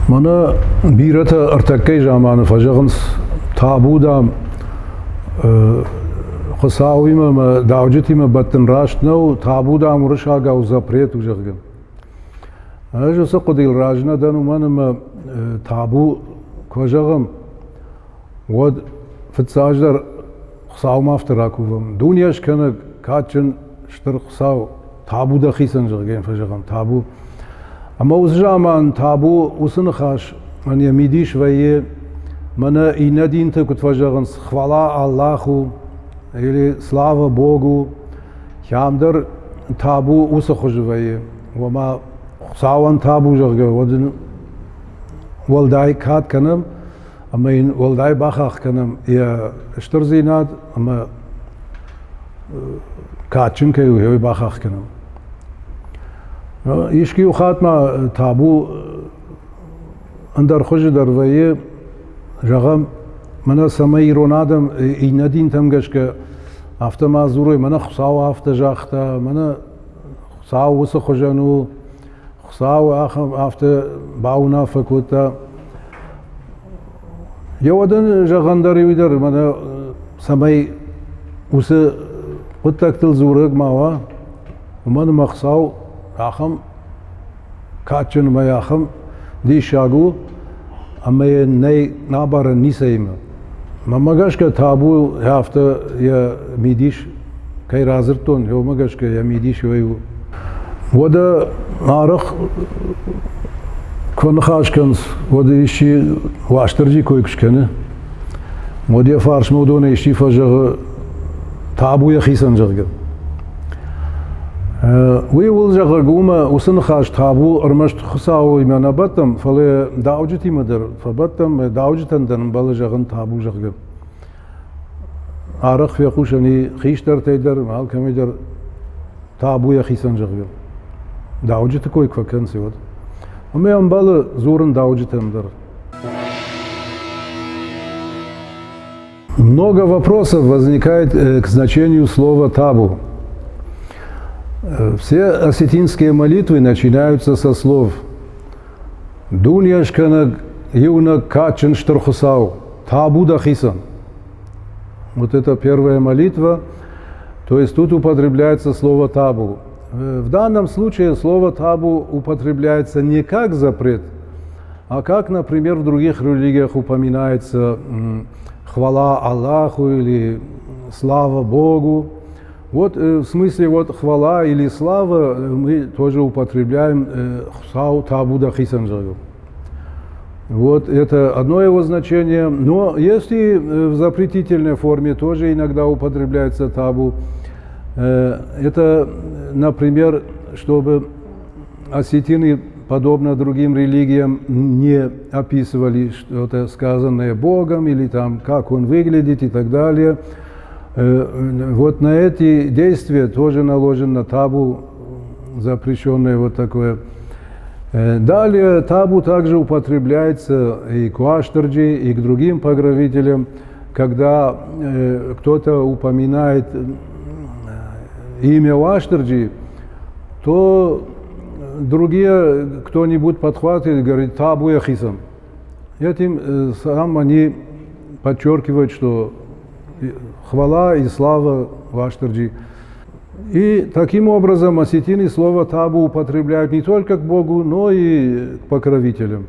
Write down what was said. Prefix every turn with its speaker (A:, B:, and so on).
A: Mana birata artakkay zamanı fajağın tabudam خصاوي ما دعوجتي ما بطن راشنو تابودا مرشاقا وزابريت وجغن أنا سقدي الراجنا دانو ما تابو كوجغم ود فتساجدر خصاو ما افتراكوهم دنياش كان كاتشن شتر خصاو تابودا خيسن جغن فجغم تابو أما وزجامان تابو وسنخاش من يميديش ويه منا إندين تكت فجغن خوالا اللهو или слава Богу, хямдер табу усахожвае, вама саван табу жагга, водин волдай кат канам, ама ин волдай бахах канам, я штерзинат, ама катчин каю хей бахах канам. Ишки ухатма табу андар хождар вае жагам منا سمای رونادم این ندینتم که هفته مازوری منا خساو هفته جاخته منا خساو وسه خجانو خساو آخم هفته باونا فکوتا یودن جاغنداری ویدر منا سمای وسه قطعتل زورگ ماوا ومن مخساو آخم کاتچن ما آخم دیشاگو اما نی نابار نیسیم مگاش که تابو هفته یا میدیش کی رازرتون یا مگاش که یا میدیش ویو ودا نارخ کن خاش کنس ودا ایشی واشترجی کویکش کنه ودا فارش مودونه ایشی فجر تابو یا خیسن جرگ وی ول جرگ گوما وسن خاش تابو ارمشت خساو ایمان باتم فله داوجتی مدر فباتم داوجتن دن بال جرگن تابو جرگ عرق في خوشني خيشتر تيدر مال كميدر تابو يا خيسن جرگ داوجت کویک فکن سیود اما ام بال زورن дауджитем дер. Много вопросов возникает к значению слова табу. Все осетинские молитвы начинаются со слов «Дуньяшкана юна качен штрхусау, табу да хисан». Вот это первая молитва, то есть тут употребляется слово «табу». В данном случае слово «табу» употребляется не как запрет, а как, например, в других религиях упоминается «хвала Аллаху» или «слава Богу». Вот в смысле вот хвала или слава мы тоже употребляем «хсау табу да хисан жагу». Вот это одно его значение, но есть и в запретительной форме тоже иногда употребляется табу. Это, например, чтобы осетины, подобно другим религиям, не описывали что-то сказанное Богом или там, как он выглядит и так далее. Вот на эти действия тоже наложено табу, запрещенное вот такое. Далее табу также употребляется и к Аштарджи, и к другим покровителям, когда кто-то упоминает имя Аштарджи, то другие, кто-нибудь подхватывает и говорит «табу я хисан». Этим сам они подчеркивают, что хвала и слава Аштарджи. И таким образом осетины слово табу употребляют не только к Богу, но и к покровителям.